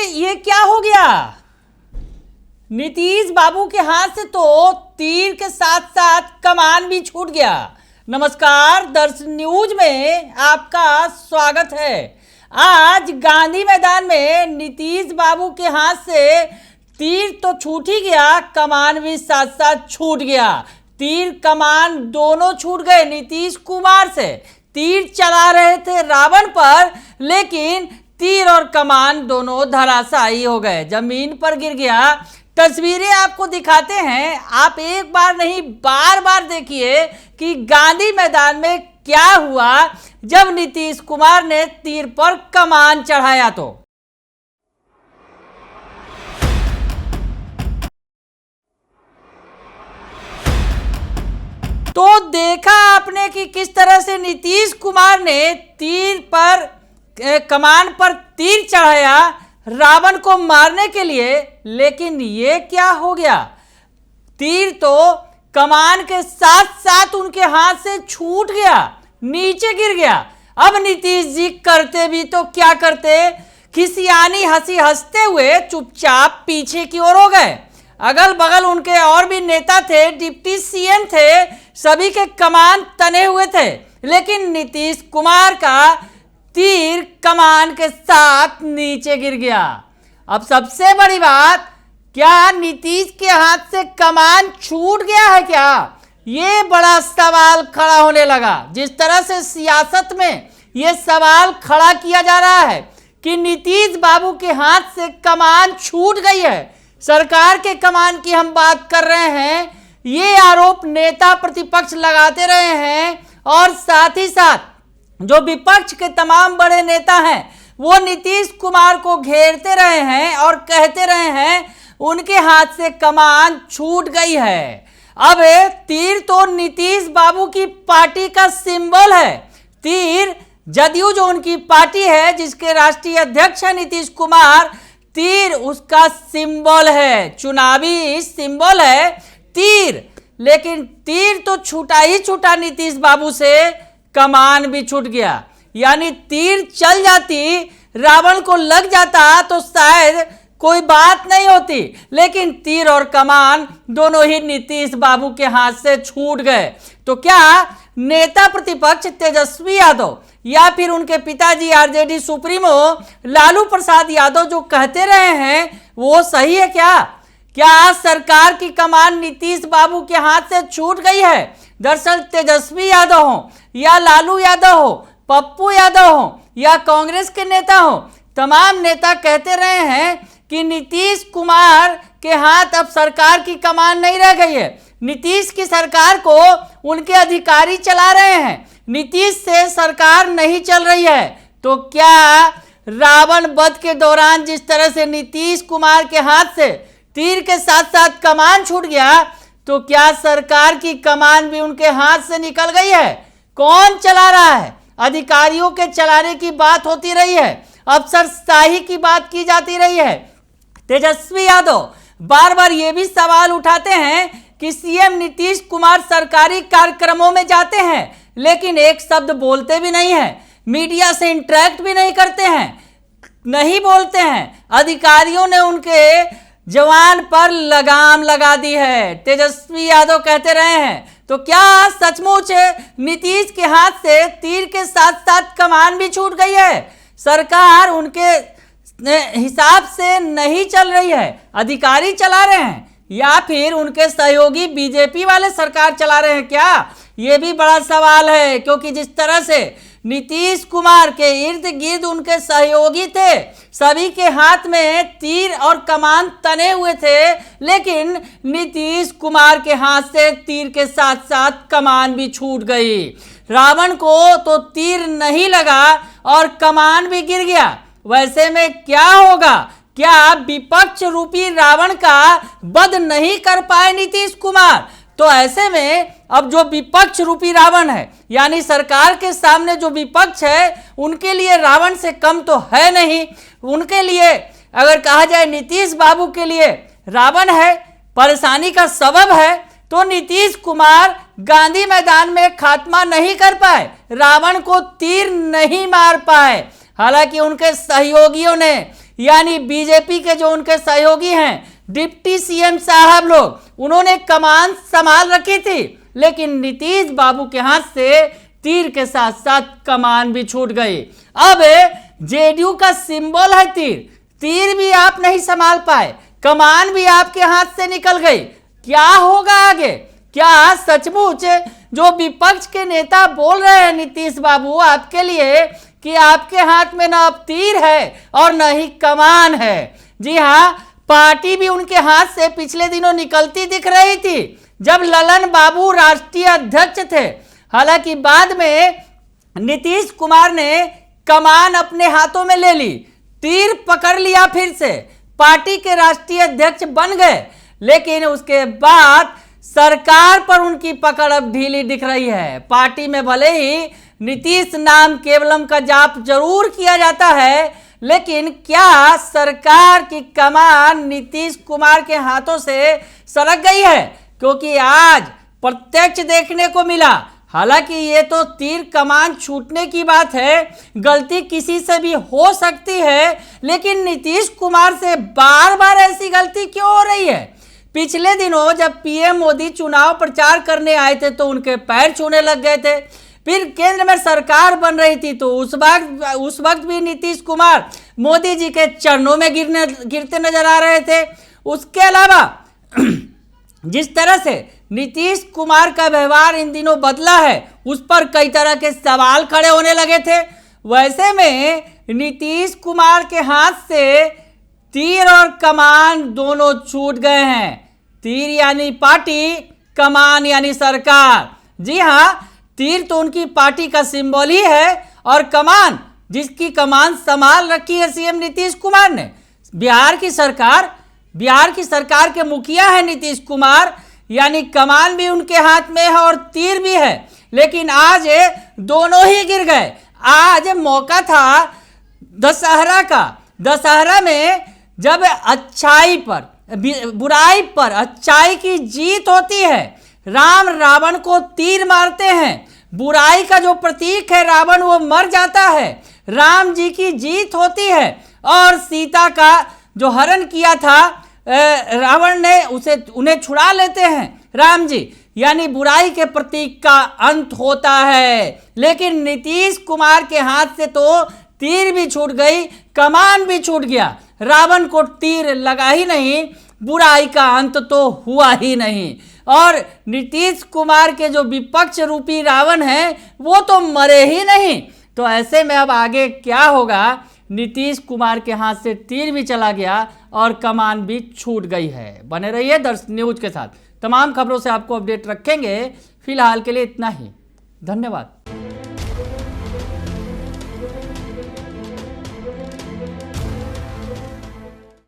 ये क्या हो गया? नीतीश बाबू के हाथ से तो तीर के साथ साथ कमान भी छूट गया। नमस्कार, दर्शन न्यूज में आपका स्वागत है। आज गांधी मैदान में नीतीश बाबू के हाथ से तीर तो छूट ही गया, कमान भी साथ साथ छूट गया। तीर कमान दोनों छूट गए नीतीश कुमार से। तीर चला रहे थे रावण पर, लेकिन तीर और कमान दोनों धराशायी हो गए, जमीन पर गिर गया। तस्वीरें आपको दिखाते हैं, आप एक बार नहीं बार बार देखिए कि गांधी मैदान में क्या हुआ जब नीतीश कुमार ने तीर पर कमान चढ़ाया। तो देखा आपने कि किस तरह से नीतीश कुमार ने तीर पर कमान पर तीर चढ़ाया रावण को मारने के लिए, लेकिन ये क्या हो गया? तीर तो कमान के साथ साथ उनके हाथ से छूट गया, नीचे गिर गया। अब नीतीश जी करते भी तो क्या करते, खिसियानी हंसी हंसते हुए चुपचाप पीछे की ओर हो गए। अगल बगल उनके और भी नेता थे, डिप्टी सीएम थे, सभी के कमान तने हुए थे, लेकिन नीतीश कुमार का तीर कमान के साथ नीचे गिर गया। अब सबसे बड़ी बात, क्या नीतीश के हाथ से कमान छूट गया है क्या? ये बड़ा सवाल खड़ा होने लगा। जिस तरह से सियासत में ये सवाल खड़ा किया जा रहा है कि नीतीश बाबू के हाथ से कमान छूट गई है, सरकार के कमान की हम बात कर रहे हैं, ये आरोप नेता प्रतिपक्ष लगाते रहे हैं। और साथ ही साथ जो विपक्ष के तमाम बड़े नेता हैं वो नीतीश कुमार को घेरते रहे हैं और कहते रहे हैं उनके हाथ से कमान छूट गई है। अब तीर तो नीतीश बाबू की पार्टी का सिंबल है। तीर जदयू जो उनकी पार्टी है, जिसके राष्ट्रीय अध्यक्ष है नीतीश कुमार, तीर उसका सिंबल है, चुनावी सिंबल है तीर। लेकिन तीर तो छूटा ही छूटा नीतीश बाबू से, कमान भी छूट गया। यानी तीर चल जाती, रावण को लग जाता तो शायद कोई बात नहीं होती, लेकिन तीर और कमान दोनों ही नीतीश बाबू के हाथ से छूट गए। तो क्या नेता प्रतिपक्ष तेजस्वी यादव या फिर उनके पिताजी आरजेडी सुप्रीमो लालू प्रसाद यादव जो कहते रहे हैं वो सही है क्या? क्या सरकार की कमान नीतीश बाबू के हाथ से छूट गई है? दरअसल तेजस्वी यादव हो या लालू यादव हो, पप्पू यादव हो या कांग्रेस के नेता हो, तमाम नेता कहते रहे हैं कि नीतीश कुमार के हाथ अब सरकार की कमान नहीं रह गई है। नीतीश की सरकार को उनके अधिकारी चला रहे हैं, नीतीश से सरकार नहीं चल रही है। तो क्या रावण वध के दौरान जिस तरह से नीतीश कुमार के हाथ से तीर के साथ साथ कमान छूट गया, तो क्या सरकार की कमान भी उनके हाथ से निकल गई है? कौन चला रहा है? अधिकारियों के चलाने की बात होती रही है, अफसरशाही की बात की जाती रही है। तेजस्वी यादव बार बार ये भी सवाल उठाते हैं कि सीएम नीतीश कुमार सरकारी कार्यक्रमों में जाते हैं, लेकिन एक शब्द बोलते भी नहीं है, मीडिया से इंटरेक्ट भी नहीं करते हैं, नहीं बोलते हैं। अधिकारियों ने उनके जवान पर लगाम लगा दी है, तेजस्वी यादव कहते रहे हैं। तो क्या सचमुच नीतीश के हाथ से तीर के साथ साथ कमान भी छूट गई है? सरकार उनके हिसाब से नहीं चल रही है, अधिकारी चला रहे हैं, या फिर उनके सहयोगी बीजेपी वाले सरकार चला रहे हैं क्या? ये भी बड़ा सवाल है, क्योंकि जिस तरह से नीतीश कुमार के इर्द गिर्द उनके सहयोगी थे, सभी के हाथ में तीर और कमान तने हुए थे, लेकिन नीतीश कुमार के हाथ से तीर के साथ साथ कमान भी छूट गई। रावण को तो तीर नहीं लगा और कमान भी गिर गया। वैसे में क्या होगा? क्या विपक्ष रूपी रावण का वध नहीं कर पाए नीतीश कुमार? तो ऐसे में अब जो विपक्ष रूपी रावण है, यानी सरकार के सामने जो विपक्ष है, उनके लिए रावण से कम तो है नहीं। उनके लिए अगर कहा जाए नीतीश बाबू के लिए रावण है, परेशानी का सबब है, तो नीतीश कुमार गांधी मैदान में खात्मा नहीं कर पाए, रावण को तीर नहीं मार पाए। हालांकि उनके सहयोगियों ने यानी बीजेपी के जो उनके सहयोगी हैं, डिप्टी सीएम साहब लोग, उन्होंने कमान संभाल रखी थी, लेकिन नीतीश बाबू के हाथ से तीर के साथ साथ कमान भी छूट गई। अब जेडीयू का सिंबल है तीर, तीर भी आप नहीं संभाल पाए, कमान भी आपके हाथ से निकल गई। क्या होगा आगे? क्या सचमुच जो विपक्ष के नेता बोल रहे हैं नीतीश बाबू आपके लिए कि आपके हाथ में न अब तीर है और न ही कमान है? जी हाँ, पार्टी भी उनके हाथ से पिछले दिनों निकलती दिख रही थी जब ललन बाबू राष्ट्रीय अध्यक्ष थे। हालांकि बाद में नीतीश कुमार ने कमान अपने हाथों में ले ली, तीर पकड़ लिया, फिर से पार्टी के राष्ट्रीय अध्यक्ष बन गए। लेकिन उसके बाद सरकार पर उनकी पकड़ अब ढीली दिख रही है। पार्टी में भले ही नीतीश नाम केवलम का जाप जरूर किया जाता है, लेकिन क्या सरकार की कमान नीतीश कुमार के हाथों से सरक गई है? क्योंकि आज प्रत्यक्ष देखने को मिला, हालांकि ये तो तीर कमान छूटने की बात है, गलती किसी से भी हो सकती है, लेकिन नीतीश कुमार से बार बार ऐसी गलती क्यों हो रही है? पिछले दिनों जब पीएम मोदी चुनाव प्रचार करने आए थे तो उनके पैर छूने लग गए थे। फिर केंद्र में सरकार बन रही थी तो उस वक्त भी नीतीश कुमार मोदी जी के चरणों में गिरते नजर आ रहे थे। उसके अलावा जिस तरह से नीतीश कुमार का व्यवहार इन दिनों बदला है, उस पर कई तरह के सवाल खड़े होने लगे थे। वैसे में नीतीश कुमार के हाथ से तीर और कमान दोनों छूट गए हैं। तीर यानी पार्टी, कमान यानी सरकार। जी हाँ, तीर तो उनकी पार्टी का सिंबल ही है, और कमान, जिसकी कमान संभाल रखी है सीएम नीतीश कुमार ने, बिहार की सरकार के मुखिया है नीतीश कुमार, यानी कमान भी उनके हाथ में है और तीर भी है। लेकिन आज दोनों ही गिर गए। आज मौका था दशहरा का। दशहरा में जब अच्छाई पर, बुराई पर अच्छाई की जीत होती है, राम रावण को तीर मारते हैं, बुराई का जो प्रतीक है रावण वो मर जाता है, राम जी की जीत होती है, और सीता का जो हरण किया था रावण ने, उन्हें छुड़ा लेते हैं राम जी, यानी बुराई के प्रतीक का अंत होता है। लेकिन नीतीश कुमार के हाथ से तो तीर भी छूट गई, कमान भी छूट गया, रावण को तीर लगा ही नहीं, बुराई का अंत तो हुआ ही नहीं, और नीतीश कुमार के जो विपक्ष रूपी रावण है वो तो मरे ही नहीं। तो ऐसे में अब आगे क्या होगा? नीतीश कुमार के हाथ से तीर भी चला गया और कमान भी छूट गई है। बने रहिए दर्श न्यूज के साथ, तमाम खबरों से आपको अपडेट रखेंगे। फिलहाल के लिए इतना ही, धन्यवाद।